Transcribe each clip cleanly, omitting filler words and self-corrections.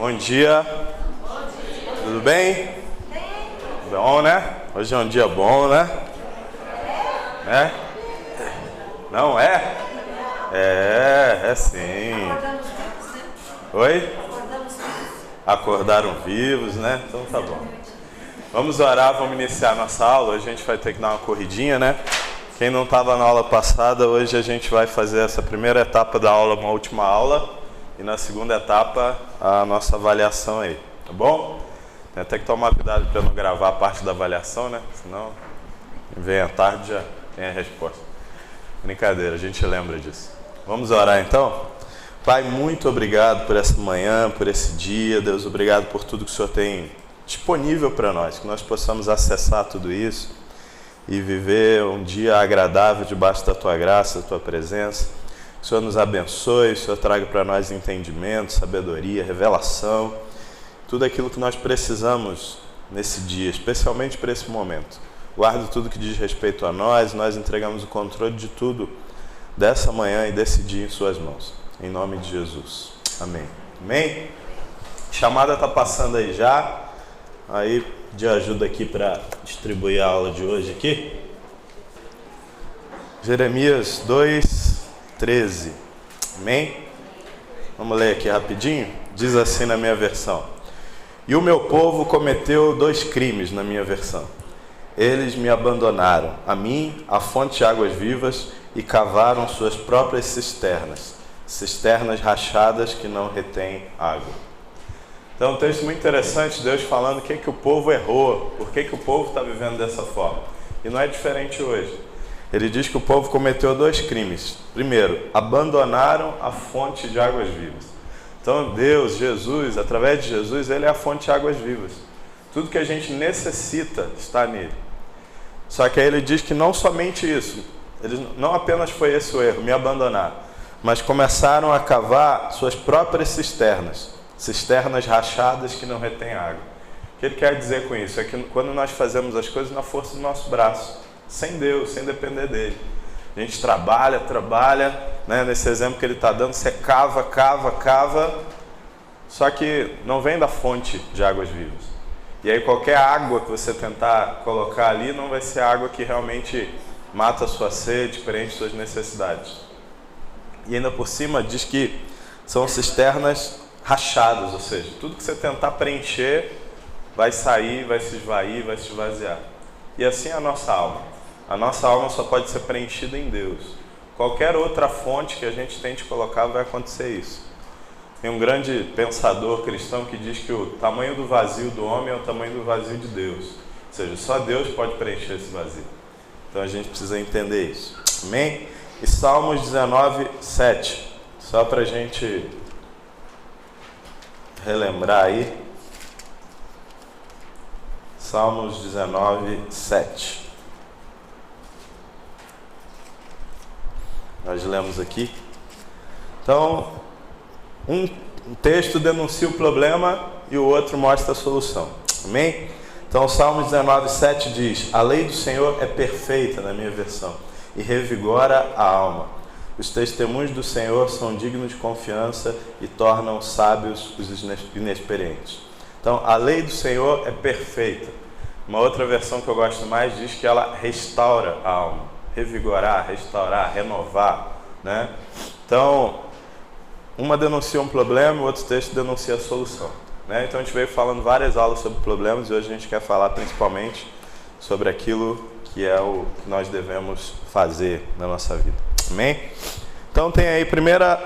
Bom dia. Tudo bem? Bom, né? Hoje é um dia bom, né? É? Não é? É sim. Oi? Acordaram vivos, né? Então tá bom. Vamos orar, vamos iniciar nossa aula. Hoje a gente vai ter que dar uma corridinha, né? Quem não estava na aula passada, hoje a gente vai fazer essa primeira etapa da aula, uma última aula. E na segunda etapa, a nossa avaliação aí, tá bom? Tem até que tomar cuidado para não gravar a parte da avaliação, né? Senão, vem à tarde já tem a resposta. Brincadeira, a gente lembra disso. Vamos orar então? Pai, muito obrigado por essa manhã, por esse dia. Deus, obrigado por tudo que o Senhor tem disponível para nós. Que nós possamos acessar tudo isso e viver um dia agradável debaixo da Tua graça, da Tua presença. Que o Senhor nos abençoe, o Senhor traga para nós entendimento, sabedoria, revelação, tudo aquilo que nós precisamos nesse dia, especialmente para esse momento. Guarda tudo que diz respeito a nós entregamos o controle de tudo dessa manhã e desse dia em Suas mãos. Em nome de Jesus. Amém. Amém? A chamada está passando aí já. Aí, de ajuda aqui para distribuir a aula de hoje aqui. Jeremias 2:13. Amém? Vamos ler aqui rapidinho. Diz assim na minha versão: E o meu povo cometeu 2 crimes na minha versão. Eles me abandonaram, a mim, a fonte de águas vivas, e cavaram suas próprias cisternas rachadas que não retêm água. Então, um texto muito interessante, Deus falando o que o povo errou, por que o povo está vivendo dessa forma. E não é diferente hoje. Ele diz que o povo cometeu 2 crimes. Primeiro, abandonaram a fonte de águas vivas. Então Deus, Jesus, através de Jesus, Ele é a fonte de águas vivas. Tudo que a gente necessita está nele. Só que aí ele diz que não somente isso. Não apenas foi esse o erro, me abandonar, mas começaram a cavar suas próprias cisternas rachadas que não retêm água. O que ele quer dizer com isso? É que quando nós fazemos as coisas na força do nosso braço, sem Deus, sem depender dele. A gente trabalha, né? Nesse exemplo que ele está dando, você cava, só que não vem da fonte de águas vivas. E aí qualquer água que você tentar colocar ali não vai ser água que realmente mata a sua sede, preenche suas necessidades. E ainda por cima diz que são cisternas rachadas, ou seja, tudo que você tentar preencher vai sair, vai se esvair, vai se esvaziar. E assim é a nossa alma. A nossa alma só pode ser preenchida em Deus. Qualquer outra fonte que a gente tente colocar vai acontecer isso. Tem um grande pensador cristão que diz que o tamanho do vazio do homem é o tamanho do vazio de Deus. Ou seja, só Deus pode preencher esse vazio. Então a gente precisa entender isso. Amém? E Salmos 19:7. Só para a gente relembrar aí. Salmos 19:7. Nós lemos aqui. Então, um texto denuncia o problema e o outro mostra a solução. Amém? Então, Salmos 19:7 diz: A lei do Senhor é perfeita, na minha versão, e revigora a alma. Os testemunhos do Senhor são dignos de confiança e tornam sábios os inexperientes. Então, a lei do Senhor é perfeita. Uma outra versão que eu gosto mais diz que ela restaura a alma. Revigorar, restaurar, renovar, né? Então, uma denuncia um problema, o outro texto denuncia a solução, né? Então a gente veio falando várias aulas sobre problemas e hoje a gente quer falar principalmente sobre aquilo que é o que nós devemos fazer na nossa vida. Amém? Então tem aí, primeira,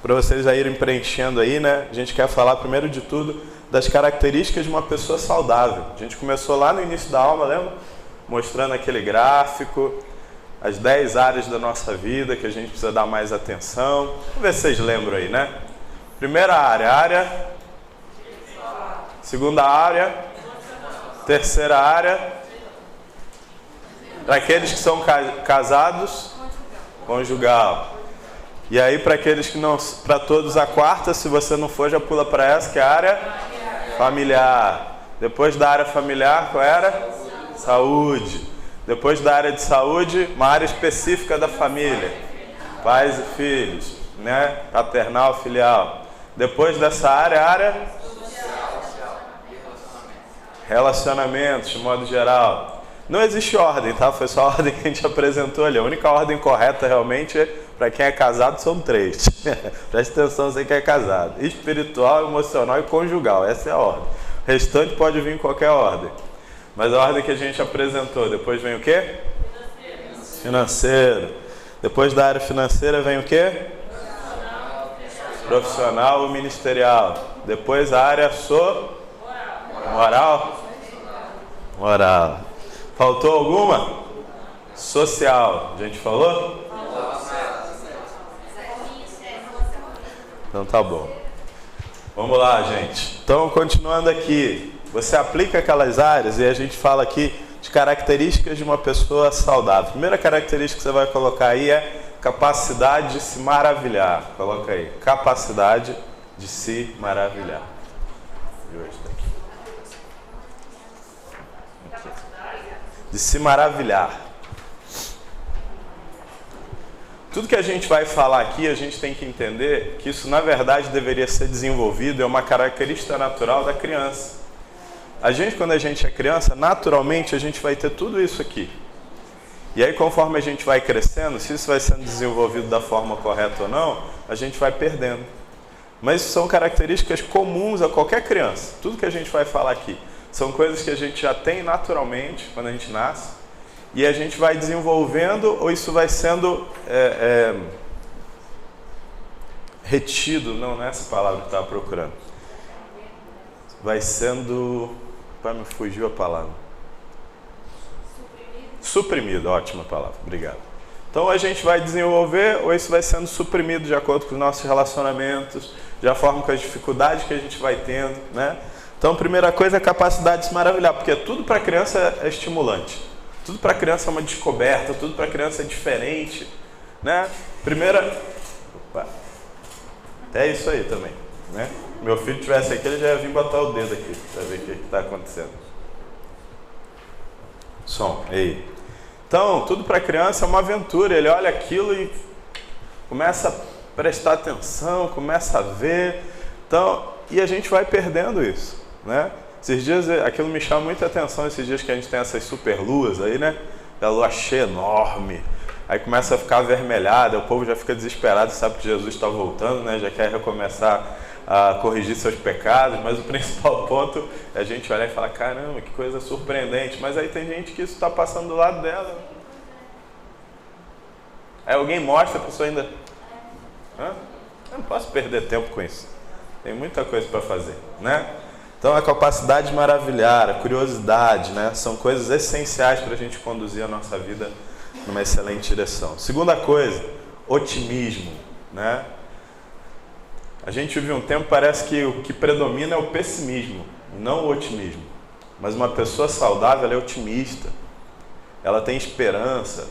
para vocês aí irem preenchendo aí, né? A gente quer falar primeiro de tudo das características de uma pessoa saudável. A gente começou lá no início da aula, lembra? Mostrando aquele gráfico, as 10 áreas da nossa vida que a gente precisa dar mais atenção. Vamos ver se vocês lembram aí, né? Primeira área. Segunda área. Terceira área. Para aqueles que são casados, conjugal. E aí para aqueles que não, para todos a quarta, se você não for, já pula para essa, que é a área familiar. Depois da área familiar, qual era? Saúde. Depois da área de saúde, uma área específica da família, pais e filhos, né? Paternal, filial. Depois dessa área, área relacionamentos, de modo geral. Não existe ordem, tá? Foi só a ordem que a gente apresentou ali. A única ordem correta realmente, para quem é casado, são 3. Preste atenção, você que é casado. Espiritual, emocional e conjugal. Essa é a ordem. O restante pode vir em qualquer ordem. Mas a ordem que a gente apresentou, depois vem o quê? Financeiro. Depois da área financeira vem o quê? Profissional ou ministerial. Depois a área moral. Faltou alguma? Social. A gente falou? Então tá bom. Vamos lá, gente. Então, continuando aqui. Você aplica aquelas áreas e a gente fala aqui de características de uma pessoa saudável. A primeira característica que você vai colocar aí é capacidade de se maravilhar. Coloca aí. Capacidade de se maravilhar. De se maravilhar. Tudo que a gente vai falar aqui, a gente tem que entender que isso, na verdade, deveria ser desenvolvido, é uma característica natural da criança. Quando a gente é criança, naturalmente, a gente vai ter tudo isso aqui. E aí, conforme a gente vai crescendo, se isso vai sendo desenvolvido da forma correta ou não, a gente vai perdendo. Mas isso são características comuns a qualquer criança. Tudo que a gente vai falar aqui são coisas que a gente já tem naturalmente quando a gente nasce, e a gente vai desenvolvendo, ou isso vai sendo retido, não é essa palavra que eu estava procurando. Vai sendo... me fugiu a palavra. Suprimido, ótima palavra, obrigado. Então a gente vai desenvolver, ou isso vai sendo suprimido de acordo com os nossos relacionamentos, de forma com as dificuldades que a gente vai tendo, né? Então, a primeira coisa é a capacidade de se maravilhar, porque tudo para a criança é estimulante. Tudo para a criança é uma descoberta, tudo para a criança é diferente, né? É isso aí também, né? Meu filho tivesse aqui, ele já ia vir botar o dedo aqui, para ver o que está acontecendo. Som, aí. Então, tudo para a criança é uma aventura, ele olha aquilo e começa a prestar atenção, começa a ver, então, e a gente vai perdendo isso, né? Esses dias, aquilo me chama muita atenção, esses dias que a gente tem essas super luas aí, né? A lua cheia enorme, aí começa a ficar avermelhada, o povo já fica desesperado, sabe que Jesus está voltando, né? Já quer recomeçar a corrigir seus pecados, mas o principal ponto é a gente olhar e falar, caramba, que coisa surpreendente, mas aí tem gente que isso está passando do lado dela. Aí alguém mostra, a pessoa ainda... Eu não posso perder tempo com isso, tem muita coisa para fazer, né? Então, a capacidade de maravilhar, a curiosidade, né? São coisas essenciais para a gente conduzir a nossa vida numa excelente direção. Segunda coisa, otimismo, né? A gente vive um tempo, parece que o que predomina é o pessimismo, não o otimismo. Mas uma pessoa saudável, ela é otimista, ela tem esperança.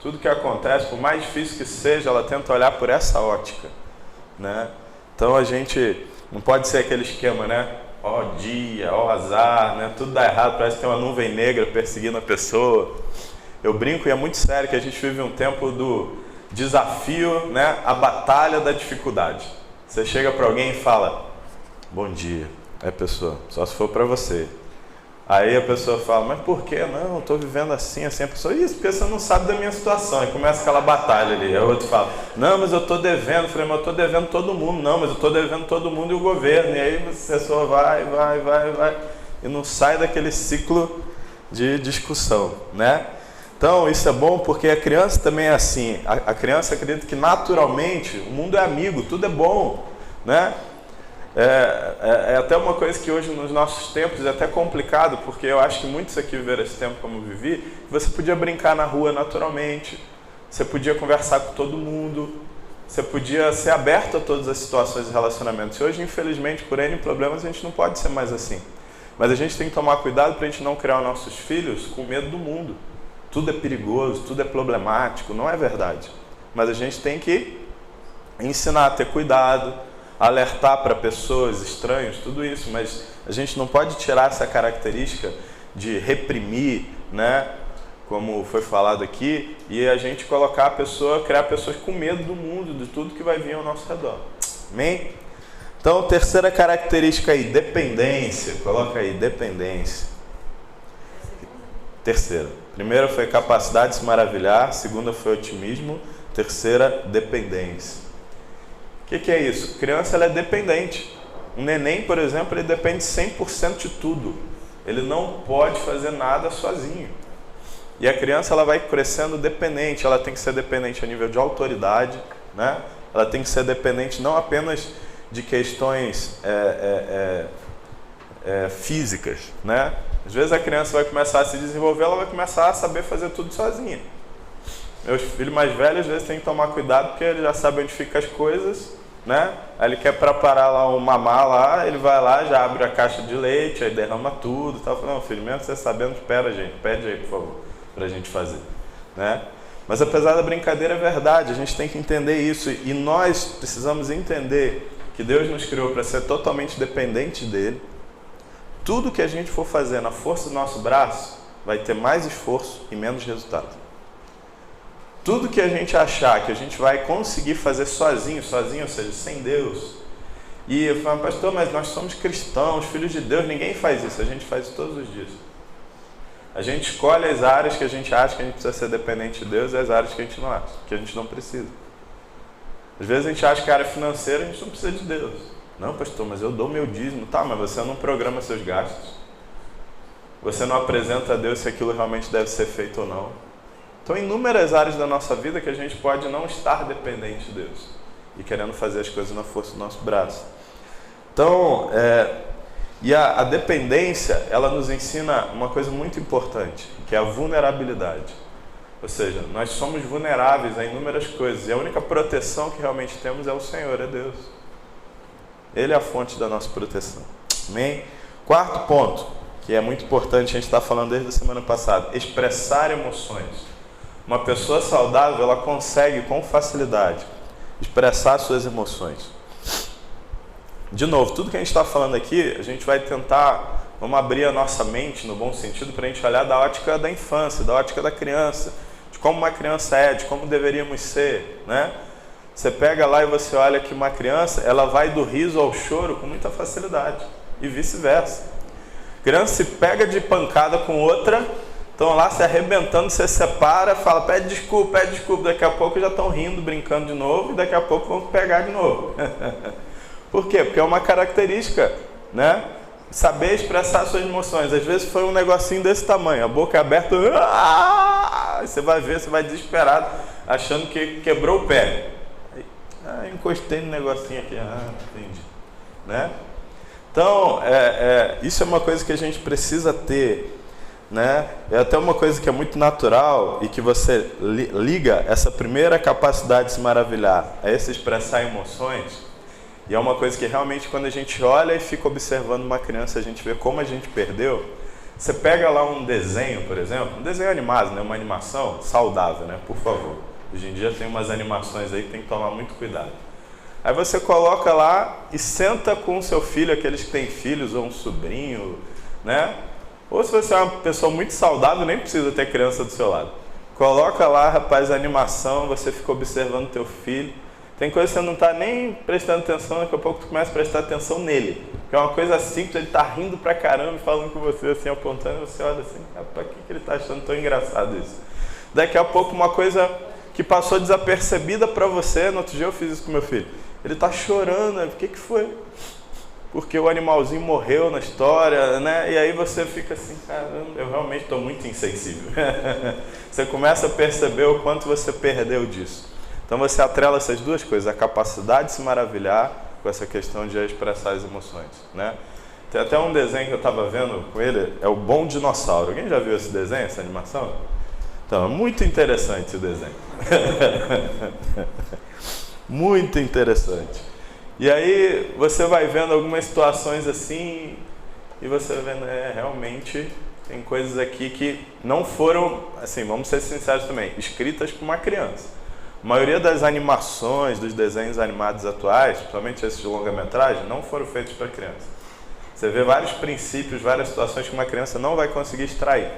Tudo que acontece, por mais difícil que seja, ela tenta olhar por essa ótica, né? Então, a gente não pode ser aquele esquema, né? Ó dia, ó azar, né? Tudo dá errado, parece que tem uma nuvem negra perseguindo a pessoa. Eu brinco e é muito sério que a gente vive um tempo do desafio, né? A batalha da dificuldade. Você chega para alguém e fala, bom dia. Aí a pessoa, só se for para você. Aí a pessoa fala, mas por que? Não, eu estou vivendo assim, assim. A pessoa, isso, porque você não sabe da minha situação. Aí começa aquela batalha ali. Aí o outro fala, não, mas eu estou devendo. Eu falei, mas eu estou devendo todo mundo. Não, mas eu estou devendo todo mundo e o governo. E aí a pessoa vai. E não sai daquele ciclo de discussão, né? Então, isso é bom porque a criança também é assim. A criança acredita que naturalmente o mundo é amigo, tudo é bom, né? É até uma coisa que hoje nos nossos tempos é até complicado, porque eu acho que muitos aqui viveram esse tempo como eu vivi, você podia brincar na rua naturalmente, você podia conversar com todo mundo, você podia ser aberto a todas as situações de relacionamento. E hoje, infelizmente, por N problemas, a gente não pode ser mais assim. Mas a gente tem que tomar cuidado para a gente não criar os nossos filhos com medo do mundo. Tudo é perigoso, tudo é problemático, não é verdade. Mas a gente tem que ensinar a ter cuidado, alertar para pessoas, estranhos, tudo isso, mas a gente não pode tirar essa característica de reprimir, né, como foi falado aqui, e a gente colocar a pessoa, criar pessoas com medo do mundo, de tudo que vai vir ao nosso redor. Amém? Então, terceira característica aí, dependência. Coloca aí, dependência. Terceira. Primeira foi capacidade de se maravilhar, segunda foi otimismo, terceira, dependência. O que é isso? Criança, ela é dependente. Um neném, por exemplo, ele depende 100% de tudo. Ele não pode fazer nada sozinho. E a criança, ela vai crescendo dependente. Ela tem que ser dependente a nível de autoridade, né? Ela tem que ser dependente não apenas de questões físicas, né? Às vezes a criança vai começar a se desenvolver, ela vai começar a saber fazer tudo sozinha. Meus filhos mais velhos, às vezes, tem que tomar cuidado, porque ele já sabe onde ficam as coisas, né? Aí ele quer preparar lá um mamar lá, ele vai lá, já abre a caixa de leite, aí derrama tudo e tal. Não, filho, mesmo você sabendo, espera, gente, pede aí, por favor, pra gente fazer, né? Mas apesar da brincadeira, é verdade, a gente tem que entender isso, e nós precisamos entender que Deus nos criou para ser totalmente dependente dele. Tudo que a gente for fazer na força do nosso braço vai ter mais esforço e menos resultado. Tudo que a gente achar que a gente vai conseguir fazer sozinho, ou seja, sem Deus. E eu falo, pastor, mas nós somos cristãos, filhos de Deus, ninguém faz isso. A gente faz isso todos os dias. A gente escolhe as áreas que a gente acha que a gente precisa ser dependente de Deus e as áreas que a gente não acha, que a gente não precisa. Às vezes a gente acha que a área financeira a gente não precisa de Deus. Não, pastor, mas eu dou meu dízimo. Tá, mas você não programa seus gastos. Você não apresenta a Deus se aquilo realmente deve ser feito ou não. Então, inúmeras áreas da nossa vida que a gente pode não estar dependente de Deus e querendo fazer as coisas na força do nosso braço. Então, a dependência, ela nos ensina uma coisa muito importante, que é a vulnerabilidade. Ou seja, nós somos vulneráveis a inúmeras coisas e a única proteção que realmente temos é o Senhor, é Deus. Ele é a fonte da nossa proteção. Amém? Quarto ponto, que é muito importante, a gente está falando desde a semana passada, expressar emoções. Uma pessoa saudável, ela consegue com facilidade expressar suas emoções. De novo, tudo que a gente está falando aqui, a gente vai tentar, vamos abrir a nossa mente, no bom sentido, para a gente olhar da ótica da infância, da ótica da criança, de como uma criança é, de como deveríamos ser, né? Você pega lá e você olha que uma criança, ela vai do riso ao choro com muita facilidade, e vice-versa. Criança se pega de pancada com outra, estão lá se arrebentando, você separa, fala, pede desculpa, daqui a pouco já estão rindo, brincando de novo, e daqui a pouco vão pegar de novo. Por quê? Porque é uma característica, né? Saber expressar suas emoções. Às vezes foi um negocinho desse tamanho, a boca aberta, você vai ver, você vai desesperado, achando que quebrou o pé. Encostei no negocinho aqui, entendi, né? Então, isso é uma coisa que a gente precisa ter, né? É até uma coisa que é muito natural e que você liga essa primeira capacidade de se maravilhar a esse expressar emoções. E é uma coisa que realmente quando a gente olha e fica observando uma criança, a gente vê como a gente perdeu. Você pega lá um desenho, por exemplo, um desenho animado, né? Uma animação saudável, né? Por favor. Hoje em dia tem umas animações aí que tem que tomar muito cuidado. Aí você coloca lá e senta com o seu filho, aqueles que têm filhos ou um sobrinho, né? Ou se você é uma pessoa muito saudável, nem precisa ter criança do seu lado. Coloca lá, rapaz, a animação, você fica observando teu filho. Tem coisa que você não está nem prestando atenção, daqui a pouco tu começa a prestar atenção nele. Que é uma coisa simples, ele está rindo pra caramba, falando com você assim, apontando, e você olha assim, rapaz, o que ele está achando tão engraçado isso? Daqui a pouco uma coisa que passou desapercebida para você, no outro dia eu fiz isso com meu filho. Ele está chorando, né? O que foi? Porque o animalzinho morreu na história, né? E aí você fica assim, caramba, eu realmente estou muito insensível. Você começa a perceber o quanto você perdeu disso. Então você atrela essas duas coisas, a capacidade de se maravilhar com essa questão de expressar as emoções, né? Tem até um desenho que eu estava vendo com ele, é o Bom Dinossauro. Alguém já viu esse desenho, essa animação? Então, é muito interessante o desenho. Muito interessante. E aí você vai vendo algumas situações assim, e você vai vendo, realmente tem coisas aqui que não foram, assim, vamos ser sinceros também, escritas por uma criança. A maioria das animações, dos desenhos animados atuais, principalmente esses de longa-metragem, não foram feitos para criança. Você vê vários princípios, várias situações que uma criança não vai conseguir extrair.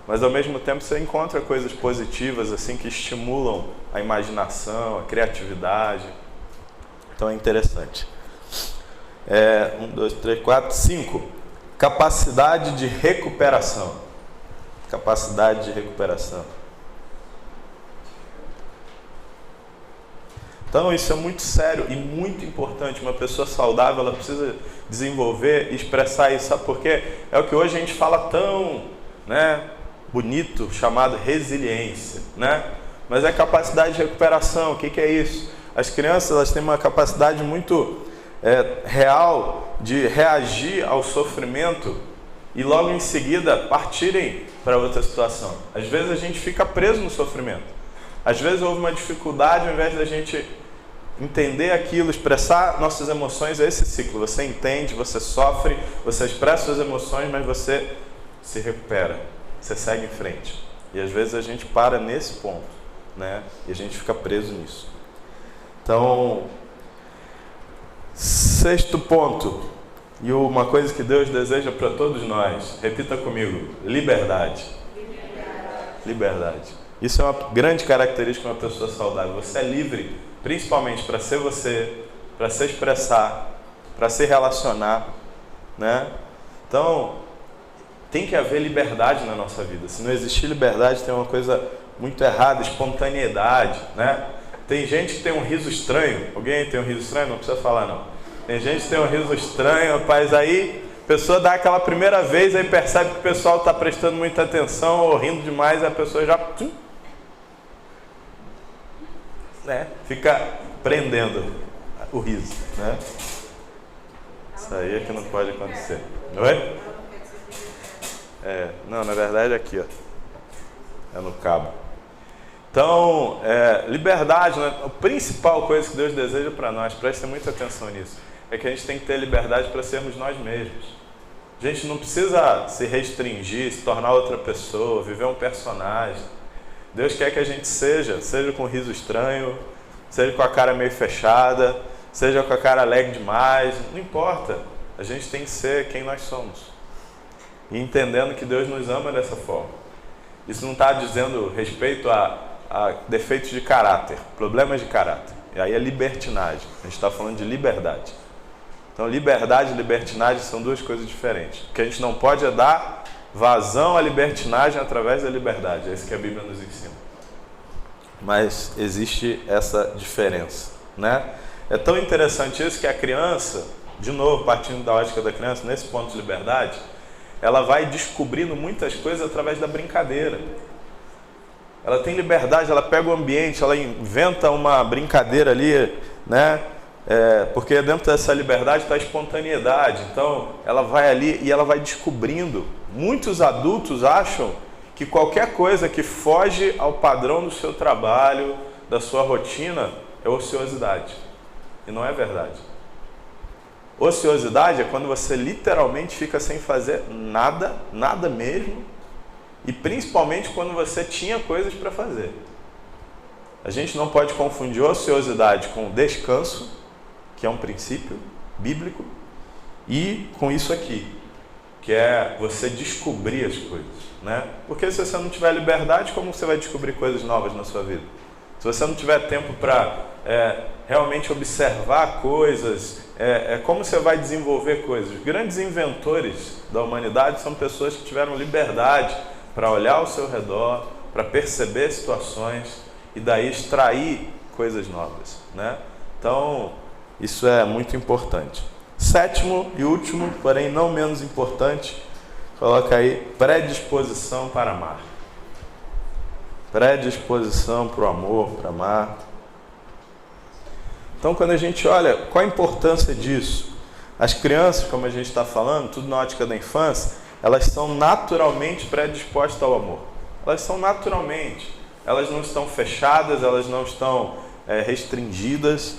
Mas ao mesmo tempo você encontra coisas positivas assim que estimulam a imaginação, a criatividade. Então é interessante. 1, 2, 3, 4, 5. Capacidade de recuperação. capacidade de recuperação. Então isso é muito sério e muito importante. Uma pessoa saudável, ela precisa desenvolver e expressar isso. Sabe por quê? É o que hoje a gente fala tão, bonito, chamado resiliência, Mas é capacidade de recuperação. O que é isso? As crianças, elas têm uma capacidade muito real de reagir ao sofrimento e logo em seguida partirem para outra situação. Às vezes a gente fica preso no sofrimento. Às vezes houve uma dificuldade, ao invés da gente entender aquilo, expressar nossas emoções, é esse ciclo. Você entende, você sofre, você expressa suas emoções, mas você se recupera, você segue em frente. E às vezes a gente para nesse ponto, e a gente fica preso nisso. Então, sexto ponto, e uma coisa que Deus deseja para todos nós, repita comigo: liberdade. Liberdade. Isso é uma grande característica de uma pessoa saudável. Você é livre, principalmente para ser você, para se expressar, para se relacionar, Então, tem que haver liberdade na nossa vida. Se não existir liberdade, tem uma coisa muito errada, espontaneidade, Tem gente que tem um riso estranho. Alguém tem um riso estranho? Não precisa falar, não. Tem gente que tem um riso estranho, rapaz, aí a pessoa dá aquela primeira vez, aí percebe que o pessoal está prestando muita atenção ou rindo demais, aí a pessoa já fica prendendo o riso, Isso aí é que não pode acontecer. Oi? Não, na verdade é aqui, ó. É no cabo. Então, liberdade, a principal coisa que Deus deseja para nós, prestem muita atenção nisso, é que a gente tem que ter liberdade para sermos nós mesmos. A gente não precisa se restringir, se tornar outra pessoa, viver um personagem. Deus quer que a gente seja com um riso estranho, seja com a cara meio fechada, seja com a cara alegre demais, não importa. A gente tem que ser quem nós somos. E entendendo que Deus nos ama dessa forma. Isso não está dizendo respeito a defeitos de caráter, problemas de caráter. E aí é libertinagem. A gente está falando de liberdade. Então, liberdade e libertinagem são duas coisas diferentes. O que a gente não pode é dar vazão à libertinagem através da liberdade. É isso que a Bíblia nos ensina. Mas existe essa diferença, É tão interessante isso que a criança, de novo, partindo da ótica da criança, nesse ponto de liberdade, ela vai descobrindo muitas coisas através da brincadeira. Ela tem liberdade, ela pega o ambiente, ela inventa uma brincadeira ali, porque dentro dessa liberdade está a espontaneidade. Então, ela vai ali e ela vai descobrindo. Muitos adultos acham que qualquer coisa que foge ao padrão do seu trabalho, da sua rotina, é ociosidade. E não é verdade. Ociosidade é quando você literalmente fica sem fazer nada, nada mesmo, e principalmente quando você tinha coisas para fazer. A gente não pode confundir ociosidade com descanso, que é um princípio bíblico, e com isso aqui, que é você descobrir as coisas, Porque se você não tiver liberdade, como você vai descobrir coisas novas na sua vida? Se você não tiver tempo para realmente observar coisas, como você vai desenvolver coisas? Os grandes inventores da humanidade são pessoas que tiveram liberdade para olhar ao seu redor, para perceber situações e daí extrair coisas novas, Então, isso é muito importante. Sétimo e último, porém não menos importante, coloca aí predisposição para amar. Predisposição para o amor, para amar. Então, quando a gente olha, qual a importância disso? As crianças, como a gente está falando, tudo na ótica da infância, elas são naturalmente predispostas ao amor. Elas são naturalmente. Elas não estão fechadas, elas não estão restringidas,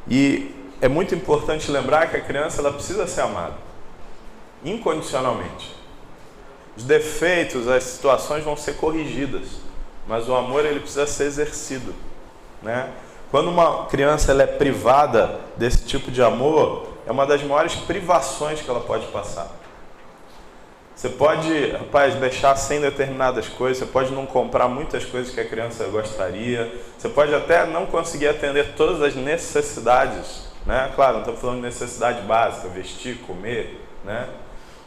E é muito importante lembrar que a criança ela precisa ser amada, incondicionalmente. Os defeitos, as situações vão ser corrigidas, mas o amor ele precisa ser exercido, Quando uma criança ela é privada desse tipo de amor, é uma das maiores privações que ela pode passar. Você pode, deixar sem determinadas coisas, você pode não comprar muitas coisas que a criança gostaria, você pode até não conseguir atender todas as necessidades, Claro, não estamos falando de necessidade básica, vestir, comer,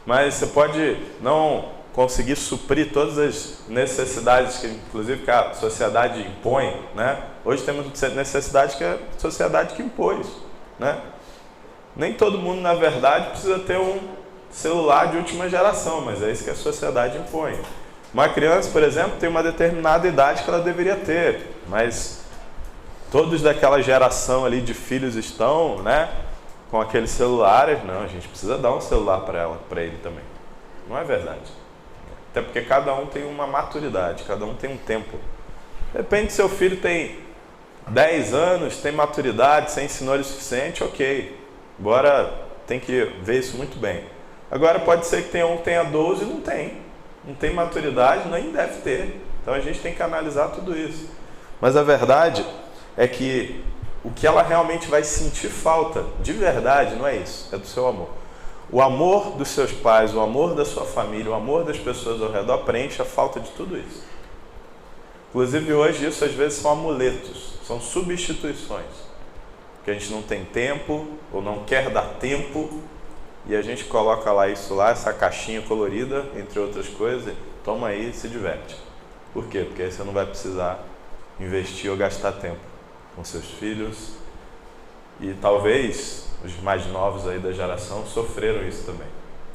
Mas você pode não conseguir suprir todas as necessidades que, inclusive, que a sociedade impõe, né? Hoje temos necessidades que a sociedade que impôs, né? Nem todo mundo, na verdade, precisa ter um celular de última geração, mas é isso que a sociedade impõe. Uma criança, por exemplo, tem uma determinada idade que ela deveria ter, mas todos daquela geração ali de filhos estão, né, com aqueles celulares. Não, a gente precisa dar um celular para ele também. Não é verdade. Até porque cada um tem uma maturidade, cada um tem um tempo. Depende se seu filho tem 10 anos, tem maturidade, você ensinou ele o suficiente, ok. Bora, tem que ver isso muito bem. Agora pode ser que tenha um que tenha 12 e não tem maturidade, nem deve ter. Então a gente tem que analisar tudo isso. Mas a verdade é que o que ela realmente vai sentir falta, de verdade, não é isso, é do seu amor. O amor dos seus pais, o amor da sua família, o amor das pessoas ao redor preenche a falta de tudo isso. Inclusive hoje isso às vezes são amuletos, são substituições. Que a gente não tem tempo, ou não quer dar tempo, e a gente coloca lá isso lá, essa caixinha colorida, entre outras coisas, toma aí e se diverte. Por quê? Porque aí você não vai precisar investir ou gastar tempo com seus filhos. E talvez os mais novos aí da geração sofreram isso também.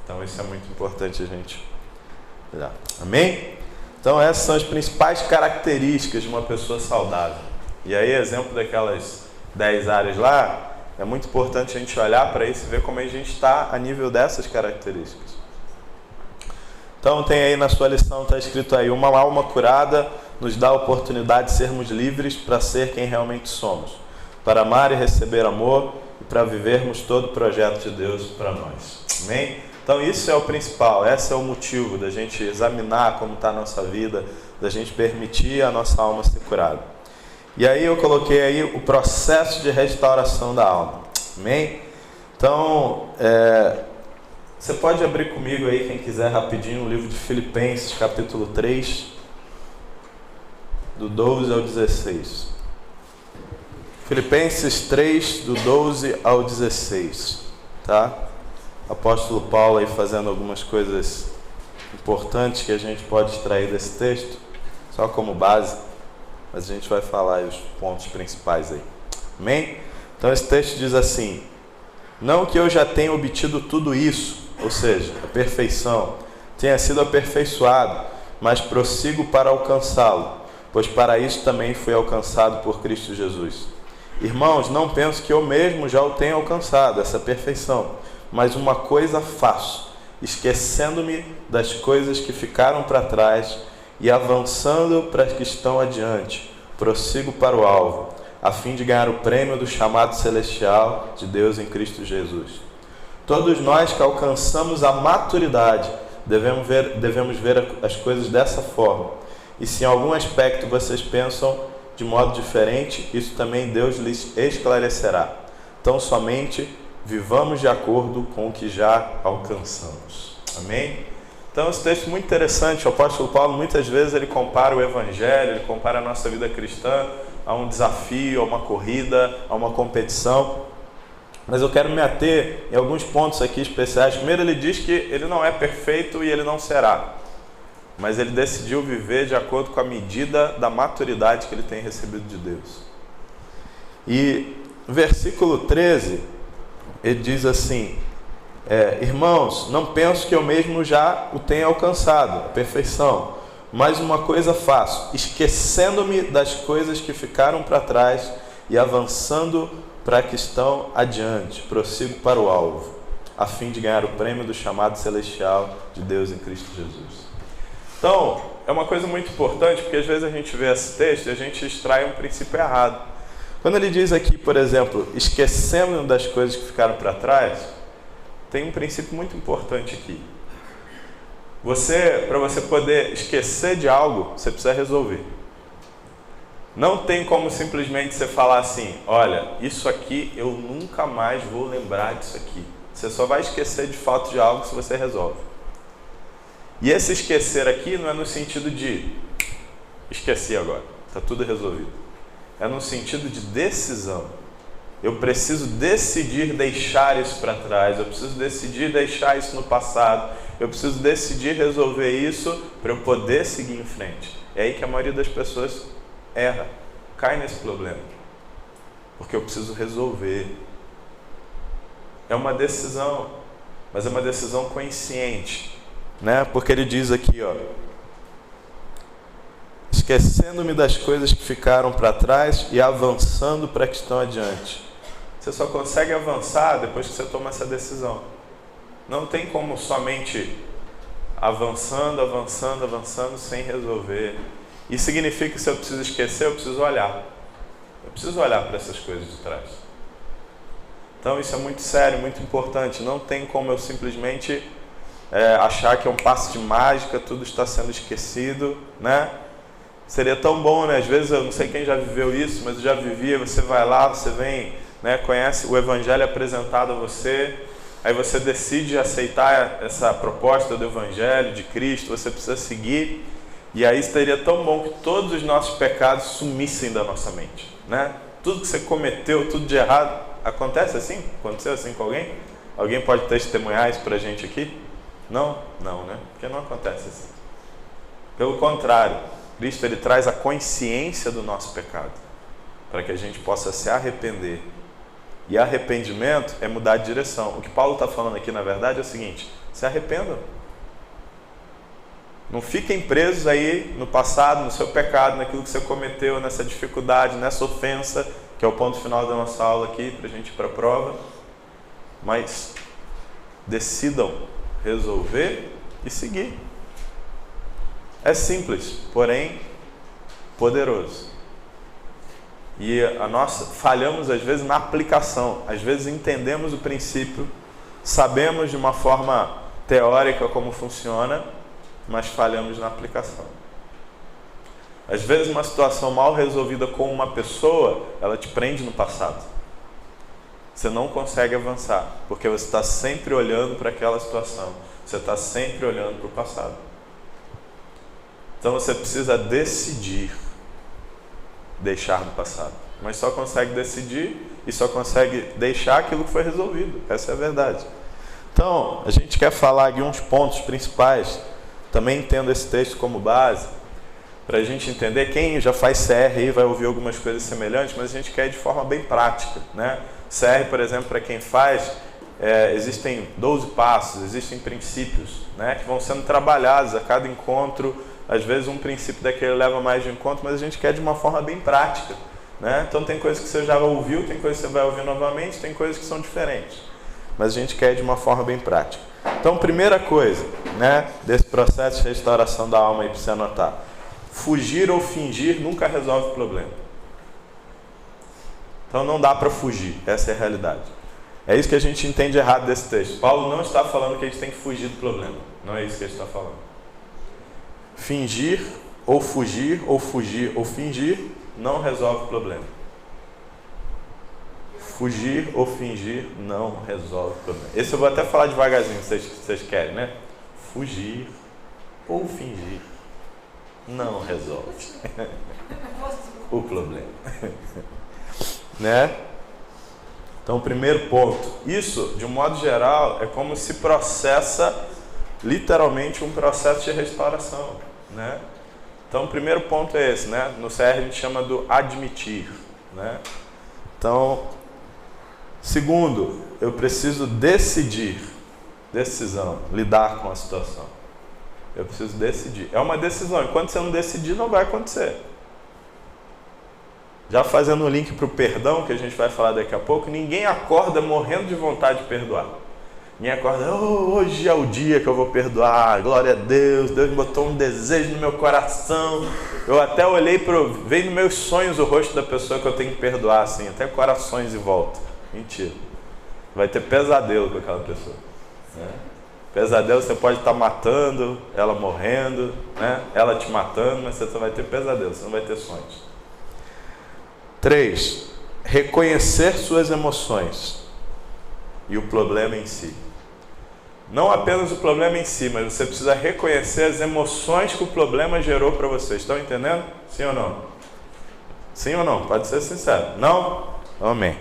Então isso é muito importante a gente olhar. Amém? Então essas são as principais características de uma pessoa saudável. E aí, exemplo daquelas 10 áreas lá, é muito importante a gente olhar para isso e ver como a gente está a nível dessas características. Então tem aí na sua lição, está escrito aí: uma alma curada nos dá a oportunidade de sermos livres para ser quem realmente somos, para amar e receber amor e para vivermos todo o projeto de Deus para nós. Amém? Então isso é o principal, esse é o motivo da gente examinar como está a nossa vida, da gente permitir a nossa alma ser curada. E aí eu coloquei aí o processo de restauração da alma. Amém? Então, você pode abrir comigo aí, quem quiser, rapidinho, o livro de Filipenses, capítulo 3, do 12 ao 16. Filipenses 3, do 12 ao 16. Tá? Apóstolo Paulo aí fazendo algumas coisas importantes que a gente pode extrair desse texto, só como base. Mas a gente vai falar aí os pontos principais aí. Amém? Então esse texto diz assim: não que eu já tenha obtido tudo isso, ou seja, a perfeição, tenha sido aperfeiçoado, mas prossigo para alcançá-lo, pois para isso também fui alcançado por Cristo Jesus. Irmãos, não penso que eu mesmo já o tenha alcançado, essa perfeição, mas uma coisa faço, esquecendo-me das coisas que ficaram para trás e avançando para as que estão adiante, prossigo para o alvo, a fim de ganhar o prêmio do chamado celestial de Deus em Cristo Jesus. Todos nós que alcançamos a maturidade devemos ver as coisas dessa forma. E se em algum aspecto vocês pensam de modo diferente, isso também Deus lhes esclarecerá. Então somente vivamos de acordo com o que já alcançamos. Amém? Então esse texto é muito interessante. O apóstolo Paulo muitas vezes ele compara o evangelho, ele compara a nossa vida cristã a um desafio, a uma corrida, a uma competição. Mas eu quero me ater em alguns pontos aqui especiais. Primeiro, ele diz que ele não é perfeito e ele não será, mas ele decidiu viver de acordo com a medida da maturidade que ele tem recebido de Deus. E no versículo 13 ele diz assim: irmãos, não penso que eu mesmo já o tenha alcançado, a perfeição, mas uma coisa faço, esquecendo-me das coisas que ficaram para trás e avançando para a que estão adiante, prossigo para o alvo, a fim de ganhar o prêmio do chamado celestial de Deus em Cristo Jesus. Então, é uma coisa muito importante, porque às vezes a gente vê esse texto e a gente extrai um princípio errado. Quando ele diz aqui, por exemplo, esquecendo das coisas que ficaram para trás, tem um princípio muito importante aqui. Para você poder esquecer de algo, você precisa resolver. Não tem como simplesmente você falar assim: olha, isso aqui eu nunca mais vou lembrar disso aqui. Você só vai esquecer de fato de algo se você resolve. E esse esquecer aqui não é no sentido de esqueci agora, está tudo resolvido. É no sentido de decisão. Eu preciso decidir deixar isso para trás, eu preciso decidir deixar isso no passado, Eu preciso decidir resolver isso para eu poder seguir em frente. É aí que a maioria das pessoas erra, cai nesse problema. Porque eu preciso resolver. É uma decisão, mas é uma decisão consciente, né? Porque ele diz aqui, ó, esquecendo-me das coisas que ficaram para trás e avançando para que estão adiante. Você só consegue avançar depois que você toma essa decisão. Não tem como somente avançando, avançando, avançando sem resolver. Isso significa que se eu preciso esquecer, eu preciso olhar. Eu preciso olhar para essas coisas de trás. Então isso é muito sério, muito importante. Não tem como eu simplesmente achar que é um passe de mágica, tudo está sendo esquecido, né? Seria tão bom, né? Às vezes, eu não sei quem já viveu isso, mas eu já vivia. Você vai lá, você vem, né? Conhece o Evangelho apresentado a você, aí você decide aceitar essa proposta do Evangelho, de Cristo, você precisa seguir, e aí seria tão bom que todos os nossos pecados sumissem da nossa mente, né? Tudo que você cometeu, tudo de errado, acontece assim? Aconteceu assim com alguém? Alguém pode testemunhar isso pra gente aqui? Não? Não, né? Porque não acontece assim. Pelo contrário, Cristo ele traz a consciência do nosso pecado, para que a gente possa se arrepender. E arrependimento é mudar de direção. O que Paulo está falando aqui, na verdade, é o seguinte: se arrependam. Não fiquem presos aí no passado, no seu pecado, naquilo que você cometeu, nessa dificuldade, nessa ofensa, que é o ponto final da nossa aula aqui, para a gente ir para a prova. Mas decidam resolver e seguir. É simples, porém poderoso. E falhamos às vezes na aplicação. Às vezes entendemos o princípio, sabemos de uma forma teórica como funciona, mas falhamos na aplicação. Às vezes uma situação mal resolvida com uma pessoa, ela te prende no passado. Você não consegue avançar, porque você está sempre olhando para aquela situação. Você está sempre olhando para o passado. Então você precisa decidir deixar do passado. Mas só consegue decidir e só consegue deixar aquilo que foi resolvido. Essa é a verdade. Então, a gente quer falar aqui uns pontos principais. Também entendo esse texto como base, para a gente entender. Quem já faz CR aí vai ouvir algumas coisas semelhantes, mas a gente quer de forma bem prática, né? CR, por exemplo, para quem faz, existem 12 passos, existem princípios, né, que vão sendo trabalhados a cada encontro. Às vezes um princípio daquele leva mais de encontro, mas a gente quer de uma forma bem prática, né? Então tem coisas que você já ouviu, tem coisas que você vai ouvir novamente, tem coisas que são diferentes. Mas a gente quer de uma forma bem prática. Então, primeira coisa, né, desse processo de restauração da alma aí para você anotar: fugir ou fingir nunca resolve o problema. Então não dá para fugir, essa é a realidade. É isso que a gente entende errado desse texto. Paulo não está falando que a gente tem que fugir do problema. Não é isso que ele está falando. Fingir ou fugir ou fingir não resolve o problema. Fugir ou fingir não resolve o problema. Esse eu vou até falar devagarzinho, se vocês querem, né? Fugir ou fingir não resolve o problema. Né? Então, primeiro ponto. Isso, de um modo geral, é como se processa literalmente um processo de restauração, né? Então, o primeiro ponto é esse, né? No CR a gente chama do admitir, né? Então, segundo, eu preciso decidir, decisão, lidar com a situação. Eu preciso decidir. É uma decisão. Enquanto você não decidir, não vai acontecer. Já fazendo um link para o perdão, que a gente vai falar daqui a pouco, ninguém acorda morrendo de vontade de perdoar. Ninguém acorda: hoje é o dia que eu vou perdoar, glória a Deus, Deus botou um desejo no meu coração. Eu até olhei, veio nos meus sonhos o rosto da pessoa que eu tenho que perdoar, assim, até corações em volta. Mentira. Vai ter pesadelo com aquela pessoa, né? Pesadelo, você pode estar matando, ela morrendo, né? Ela te matando, mas você só vai ter pesadelo, você não vai ter sonhos. 3. Reconhecer suas emoções e o problema em si. Não apenas o problema em si, mas você precisa reconhecer as emoções que o problema gerou para você. Estão entendendo? Sim ou não? Sim ou não? Pode ser sincero. Não? Amém.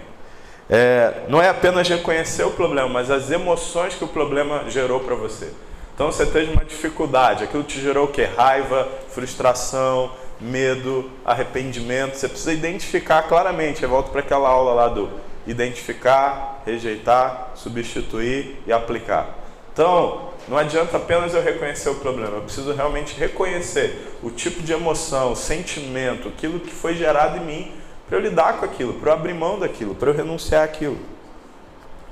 Não é apenas reconhecer o problema, mas as emoções que o problema gerou para você. Então você teve uma dificuldade, aquilo te gerou o quê? Raiva, frustração, medo, arrependimento. Você precisa identificar claramente. Eu volto para aquela aula lá do identificar, rejeitar, substituir e aplicar. Então, não adianta apenas eu reconhecer o problema, eu preciso realmente reconhecer o tipo de emoção, o sentimento, aquilo que foi gerado em mim, para eu lidar com aquilo, para eu abrir mão daquilo, para eu renunciar àquilo.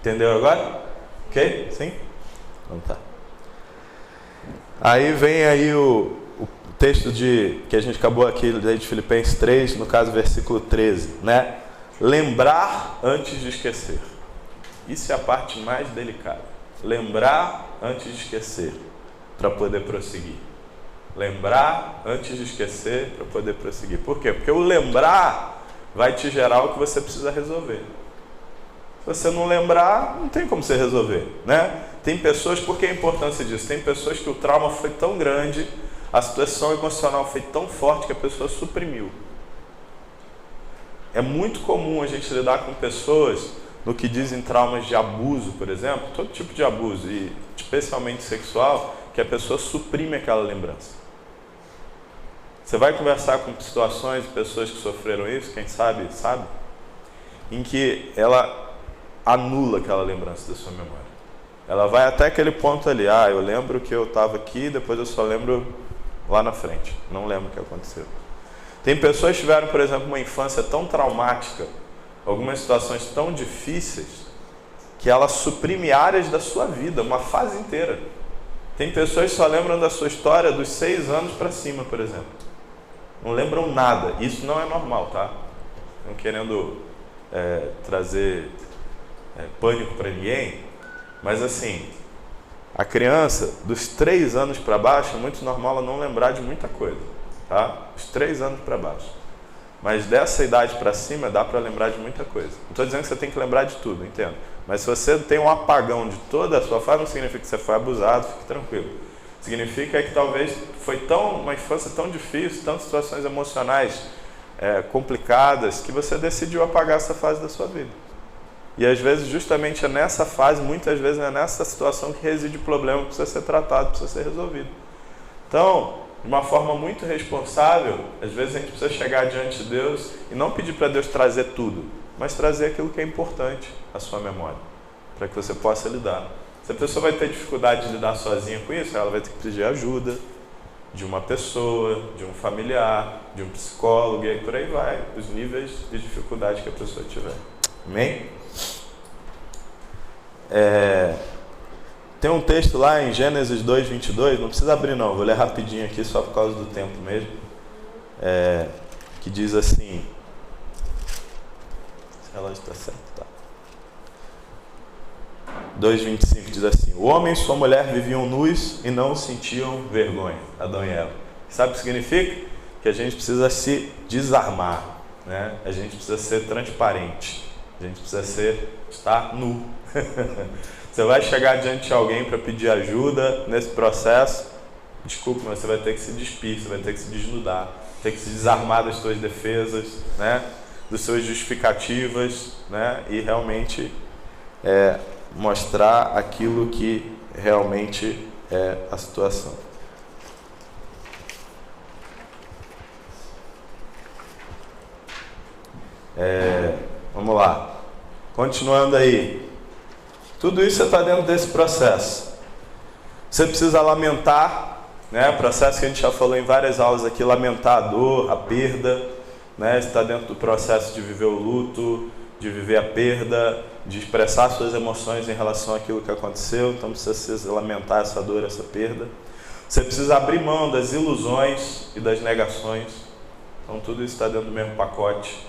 Entendeu agora? Ok? Sim? Então tá. Aí vem aí o texto que a gente acabou aqui de Filipenses 3, no caso versículo 13, né? Lembrar antes de esquecer. Isso é a parte mais delicada. Lembrar antes de esquecer, para poder prosseguir. Lembrar antes de esquecer, para poder prosseguir. Por quê? Porque o lembrar vai te gerar o que você precisa resolver. Se você não lembrar, não tem como você resolver, né? Tem pessoas, por que a importância disso? Tem pessoas que o trauma foi tão grande, a situação emocional foi tão forte que a pessoa suprimiu. É muito comum a gente lidar com pessoas no que dizem traumas de abuso, por exemplo, todo tipo de abuso, e especialmente sexual, que a pessoa suprime aquela lembrança. Você vai conversar com situações de pessoas que sofreram isso, quem sabe, em que ela anula aquela lembrança da sua memória. Ela vai até aquele ponto ali, eu lembro que eu estava aqui, depois eu só lembro lá na frente, não lembro o que aconteceu. Tem pessoas que tiveram, por exemplo, uma infância tão traumática, algumas situações tão difíceis, que ela suprime áreas da sua vida, uma fase inteira. Tem pessoas que só lembram da sua história dos 6 anos para cima, por exemplo. Não lembram nada. Isso não é normal, tá? Não querendo trazer pânico para ninguém, mas assim, a criança dos 3 anos para baixo, é muito normal ela não lembrar de muita coisa, tá? Os 3 anos para baixo. Mas dessa idade para cima dá para lembrar de muita coisa. Não estou dizendo que você tem que lembrar de tudo, entendo. Mas se você tem um apagão de toda a sua fase, não significa que você foi abusado, fique tranquilo. Significa que talvez foi uma infância tão difícil, tantas situações emocionais complicadas, que você decidiu apagar essa fase da sua vida. E às vezes justamente é nessa fase, muitas vezes é nessa situação que reside o problema que precisa ser tratado, precisa ser resolvido. Então, de uma forma muito responsável, às vezes a gente precisa chegar diante de Deus e não pedir para Deus trazer tudo, mas trazer aquilo que é importante à sua memória, para que você possa lidar. Se a pessoa vai ter dificuldade de lidar sozinha com isso, ela vai ter que pedir ajuda de uma pessoa, de um familiar, de um psicólogo, e aí por aí vai, os níveis de dificuldade que a pessoa tiver. Amém? Tem um texto lá em Gênesis 2:22, não precisa abrir não, vou ler rapidinho aqui só por causa do tempo mesmo, que diz assim, se ela está certa, tá. 2:25 diz assim: o homem e sua mulher viviam nus e não sentiam vergonha. Adão e Eva. Sabe o que significa? Que a gente precisa se desarmar, né? A gente precisa ser transparente, a gente precisa estar nu. Você vai chegar diante de alguém para pedir ajuda nesse processo, desculpe, mas você vai ter que se despir, você vai ter que se desnudar, ter que se desarmar das suas defesas, né? Das suas justificativas, né? E realmente mostrar aquilo que realmente é a situação. Vamos lá. Continuando aí. Tudo isso está dentro desse processo. Você precisa lamentar, né? Processo que a gente já falou em várias aulas aqui, lamentar a dor, a perda, né? Está dentro do processo de viver o luto, de viver a perda, de expressar suas emoções em relação àquilo que aconteceu. Então precisa lamentar essa dor, essa perda. Você precisa abrir mão das ilusões e das negações. Então tudo isso está dentro do mesmo pacote.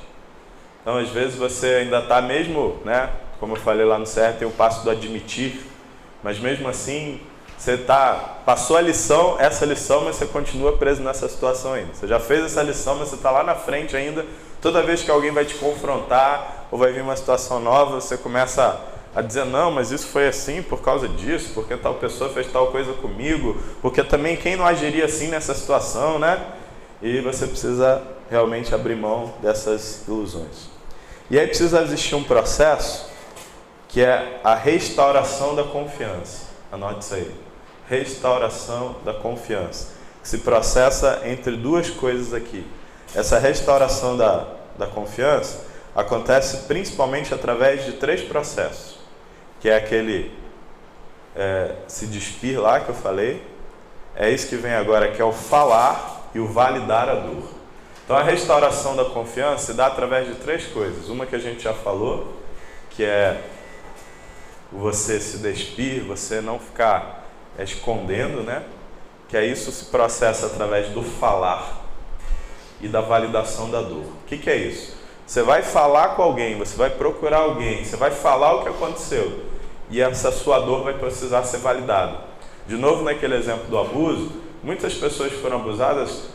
Então às vezes você ainda está mesmo, né? Como eu falei lá no CR, tem o passo do admitir, mas mesmo assim você passou a lição, essa lição, mas você continua preso nessa situação ainda. Você já fez essa lição, mas você está lá na frente ainda. Toda vez que alguém vai te confrontar ou vai vir uma situação nova, você começa a dizer, não, mas isso foi assim por causa disso, porque tal pessoa fez tal coisa comigo, porque também quem não agiria assim nessa situação, né? E você precisa realmente abrir mão dessas ilusões. E aí precisa existir um processo que é a restauração da confiança. Anote isso aí. restauração da confiança, que se processa entre duas coisas aqui. Essa restauração da confiança acontece principalmente através de 3 processos, que é aquele se despir lá que eu falei, é isso que vem agora, que é o falar e o validar a dor. Então a restauração da confiança se dá através de 3 coisas. Uma que a gente já falou, que é você se despir, você não ficar escondendo, né? Que é isso se processa através do falar e da validação da dor. O que é isso? Você vai falar com alguém, você vai procurar alguém, você vai falar o que aconteceu e essa sua dor vai precisar ser validada. De novo, naquele exemplo do abuso, muitas pessoas foram abusadas,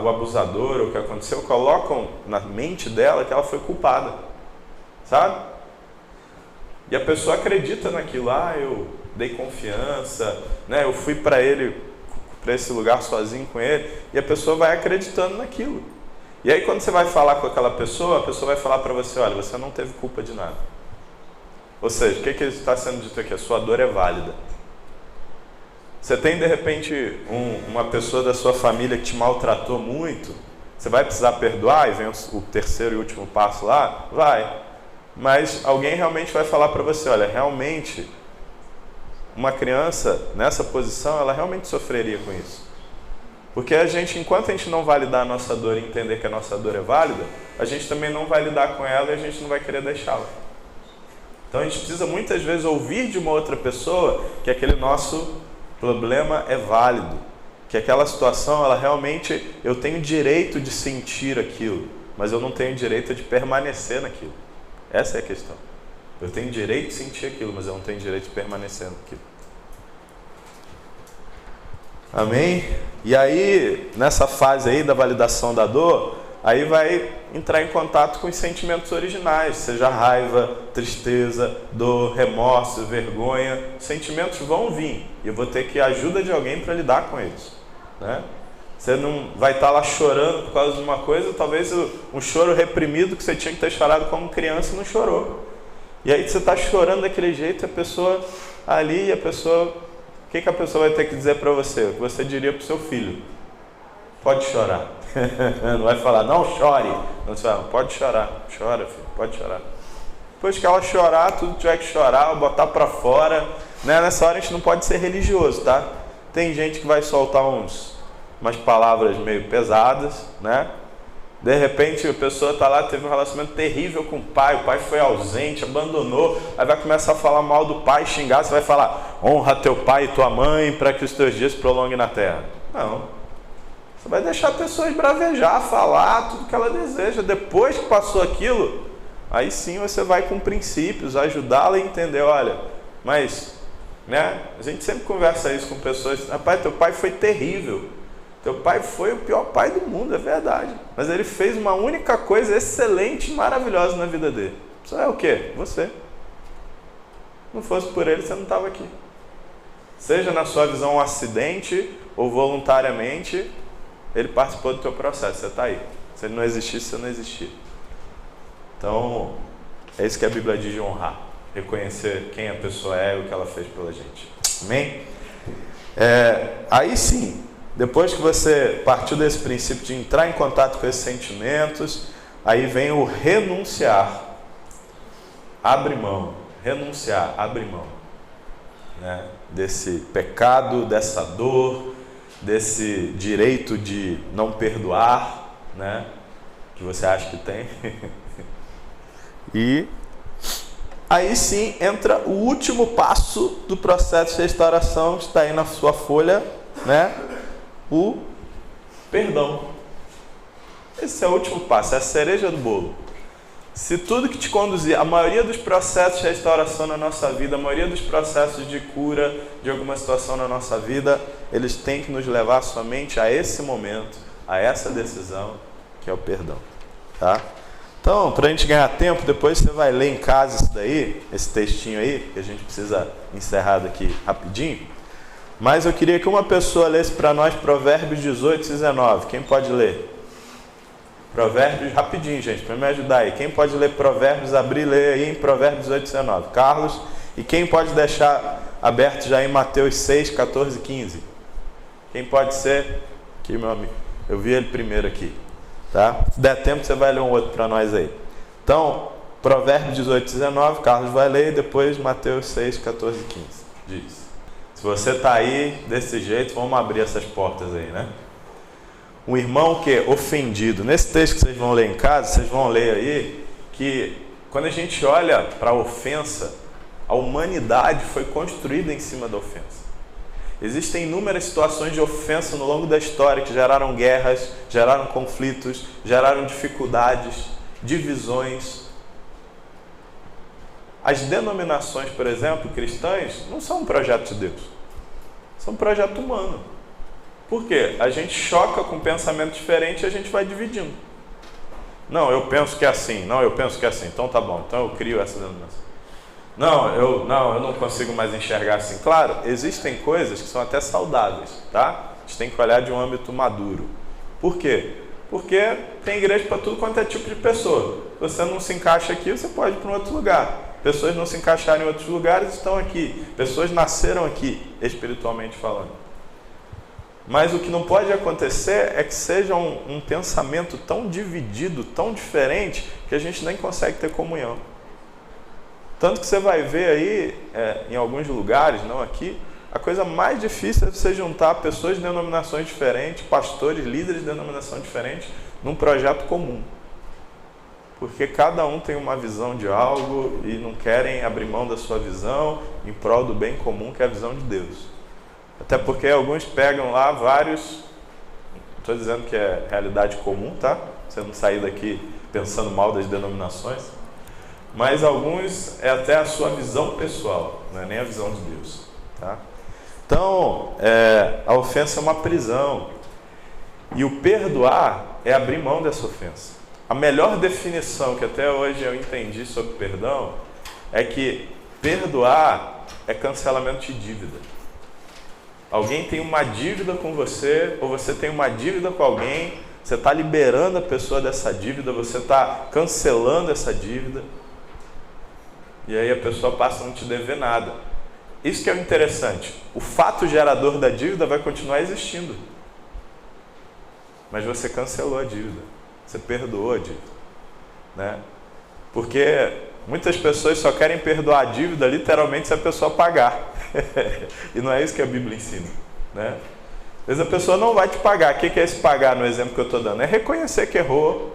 o abusador, o que aconteceu, colocam na mente dela que ela foi culpada, sabe? E a pessoa acredita naquilo, eu dei confiança, né? Eu fui para esse lugar sozinho com ele, e a pessoa vai acreditando naquilo. E aí quando você vai falar com aquela pessoa, a pessoa vai falar para você, olha, você não teve culpa de nada. Ou seja, o que está sendo dito aqui? A sua dor é válida. Você tem de repente uma pessoa da sua família que te maltratou muito, você vai precisar perdoar, e vem o terceiro e último passo lá? Vai. Mas alguém realmente vai falar para você, olha, realmente uma criança nessa posição, ela realmente sofreria com isso. Porque enquanto a gente não validar a nossa dor e entender que a nossa dor é válida, a gente também não vai lidar com ela e a gente não vai querer deixá-la. Então a gente precisa muitas vezes ouvir de uma outra pessoa que aquele nosso problema é válido, que aquela situação, ela realmente, eu tenho direito de sentir aquilo, mas eu não tenho direito de permanecer naquilo. Essa é a questão. Eu tenho direito de sentir aquilo, mas eu não tenho direito de permanecer naquilo. Amém? E aí, nessa fase aí da validação da dor, aí vai entrar em contato com os sentimentos originais, seja raiva, tristeza, dor, remorso, vergonha. Os sentimentos vão vir e eu vou ter que ajuda de alguém para lidar com eles, né? Você não vai estar lá chorando por causa de uma coisa, talvez um choro reprimido que você tinha que ter chorado como criança e não chorou. E aí você está chorando daquele jeito, a pessoa ali, o que a pessoa vai ter que dizer para você? O que você diria para o seu filho? Pode chorar. Não vai falar, não chore. Não, você fala, pode chorar. Chora, filho, pode chorar. Depois que ela chorar, tudo tiver que chorar, botar para fora, né? Nessa hora a gente não pode ser religioso, tá? Tem gente que vai soltar umas palavras meio pesadas, né? De repente a pessoa está lá, teve um relacionamento terrível com o pai foi ausente, abandonou, aí vai começar a falar mal do pai, xingar, você vai falar, honra teu pai e tua mãe para que os teus dias se prolonguem na terra. Não. Você vai deixar a pessoa esbravejar, falar tudo que ela deseja. Depois que passou aquilo, aí sim você vai com princípios, ajudá-la a entender, olha, mas, né, a gente sempre conversa isso com pessoas, rapaz, teu pai foi terrível. Teu pai foi o pior pai do mundo, é verdade. Mas ele fez uma única coisa excelente e maravilhosa na vida dele. Isso é o quê? Você. Não fosse por ele, você não estava aqui. Seja na sua visão um acidente ou voluntariamente, ele participou do teu processo, você está aí. Se ele não existisse, você não existia. Então, é isso que a Bíblia diz de honrar. Reconhecer quem a pessoa é e o que ela fez pela gente. Amém? Aí sim, depois que você partiu desse princípio de entrar em contato com esses sentimentos, aí vem o renunciar. Abre mão. Renunciar, abre mão, né? Desse pecado, dessa dor, desse direito de não perdoar, né? Que você acha que tem. E aí sim entra o último passo do processo de restauração, que está aí na sua folha, né? O perdão. Esse é o último passo, é a cereja do bolo. Se tudo que te conduzir, a maioria dos processos de restauração na nossa vida, a maioria dos processos de cura de alguma situação na nossa vida, eles têm que nos levar somente a esse momento, a essa decisão, que é o perdão, tá? Então, para a gente ganhar tempo, depois você vai ler em casa isso daí, esse textinho aí, que a gente precisa encerrar daqui rapidinho. Mas eu queria que uma pessoa lesse para nós Provérbios 18 e 19. Quem pode ler? Provérbios, rapidinho, gente, para me ajudar aí. Quem pode ler Provérbios, abrir e ler aí em Provérbios 18 e 19? Carlos. E quem pode deixar aberto já em Mateus 6, 14 e 15. Quem pode ser? Aqui, meu amigo. Eu vi ele primeiro aqui. Tá? Se der tempo, você vai ler um outro para nós aí. Então, Provérbios 18, 19, Carlos vai ler, e depois Mateus 6, 14 e 15. Diz. Se você está aí desse jeito, vamos abrir essas portas aí, né? Um irmão que é ofendido. Nesse texto que vocês vão ler em casa, vocês vão ler aí, que quando a gente olha para a ofensa, a humanidade foi construída em cima da ofensa. Existem inúmeras situações de ofensa no longo da história que geraram guerras, geraram conflitos, geraram dificuldades, divisões. As denominações, por exemplo, cristãs, não são um projeto de Deus. São um projeto humano. Por quê? A gente choca com um pensamento diferente e a gente vai dividindo. Não, eu penso que é assim. Não, eu penso que é assim. Então tá bom. Então eu crio essa denominação. Não, eu não consigo mais enxergar assim. Claro, existem coisas que são até saudáveis, tá? A gente tem que olhar de um âmbito maduro. Por quê? Porque tem igreja para tudo quanto é tipo de pessoa. Se você não se encaixa aqui, você pode ir para um outro lugar. Pessoas não se encaixarem em outros lugares estão aqui. Pessoas nasceram aqui, espiritualmente falando. Mas o que não pode acontecer é que seja um pensamento tão dividido, tão diferente, que a gente nem consegue ter comunhão. Tanto que você vai ver aí, em alguns lugares, não aqui, a coisa mais difícil é você juntar pessoas de denominações diferentes, pastores, líderes de denominação diferentes, num projeto comum. Porque cada um tem uma visão de algo e não querem abrir mão da sua visão em prol do bem comum, que é a visão de Deus. Até porque alguns pegam lá vários, não estou dizendo que é realidade comum, tá? Você não sair daqui pensando mal das denominações, mas alguns é até a sua visão pessoal, não é nem a visão de Deus, tá? Então, a ofensa é uma prisão, e o perdoar é abrir mão dessa ofensa. A melhor definição que até hoje eu entendi sobre perdão é que perdoar é cancelamento de dívida. Alguém tem uma dívida com você, ou você tem uma dívida com alguém, você está liberando a pessoa dessa dívida, você está cancelando essa dívida, e aí a pessoa passa a não te dever nada. Isso que é o interessante. O fato gerador da dívida vai continuar existindo, mas você cancelou a dívida, você perdoou a dívida, né? Porque muitas pessoas só querem perdoar a dívida literalmente se a pessoa pagar. E não é isso que a Bíblia ensina, né? Às vezes a pessoa não vai te pagar. O que é esse pagar no exemplo que eu estou dando? É reconhecer que errou.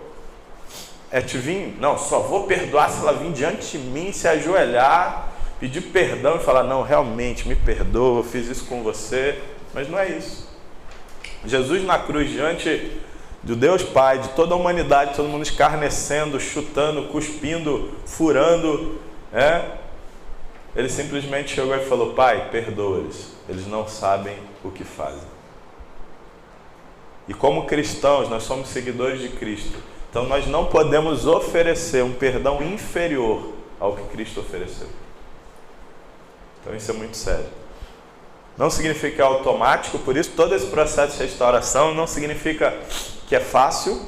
É te vir, não, só vou perdoar se ela vir diante de mim, se ajoelhar, pedir perdão e falar, não, realmente, me perdoa, eu fiz isso com você. Mas não é isso. Jesus na cruz, diante do Deus Pai, de toda a humanidade, todo mundo escarnecendo, chutando, cuspindo, furando, ele simplesmente chegou e falou, Pai, perdoa-eles, eles não sabem o que fazem. E como cristãos, nós somos seguidores de Cristo, então nós não podemos oferecer um perdão inferior ao que Cristo ofereceu. Então isso é muito sério. Não significa que é automático, por isso todo esse processo de restauração não significa que é fácil,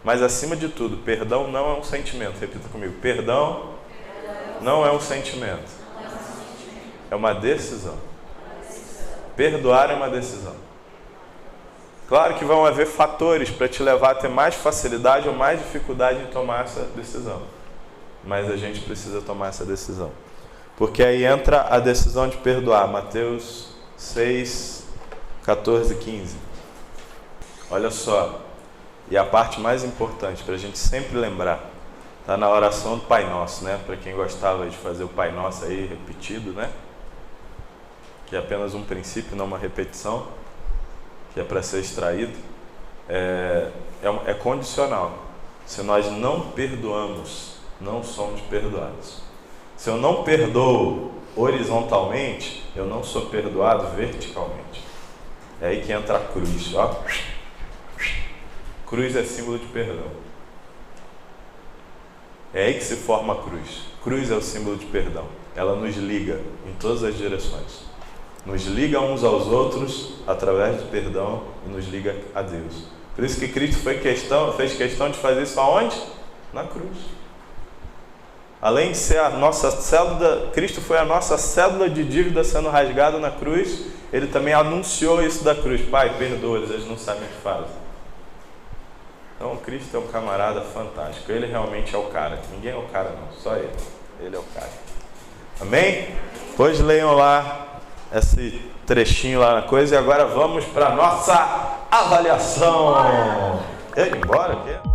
mas acima de tudo, perdão não é um sentimento. Repita comigo, perdão não é um sentimento, é uma decisão. Perdoar é uma decisão. Claro que vão haver fatores para te levar a ter mais facilidade ou mais dificuldade em tomar essa decisão, mas a gente precisa tomar essa decisão. Porque aí entra a decisão de perdoar. Mateus 6, 14 e 15. Olha só. E a parte mais importante para a gente sempre lembrar, está na oração do Pai Nosso, né? Para quem gostava de fazer o Pai Nosso aí repetido, né? Que é apenas um princípio, não uma repetição, que é para ser extraído. É condicional. Se nós não perdoamos, não somos perdoados. Se eu não perdoo horizontalmente, eu não sou perdoado verticalmente. É aí que entra a cruz, ó. Cruz é símbolo de perdão. É aí que se forma a cruz. Cruz é o símbolo de perdão. Ela nos liga em todas as direções. Nos liga uns aos outros através do perdão e nos liga a Deus. Por isso que Cristo fez questão de fazer isso aonde? Na cruz. Além de ser a nossa cédula, Cristo foi a nossa cédula de dívida sendo rasgada na cruz, Ele também anunciou isso da cruz. Pai, perdoa-lhes, eles não sabem o que fazem. Então, Cristo é um camarada fantástico. Ele realmente é o cara. Ninguém é o cara não, só Ele. Ele é o cara. Amém? Pois leiam lá esse trechinho lá na coisa. E agora vamos para a nossa avaliação. Ele embora aqui?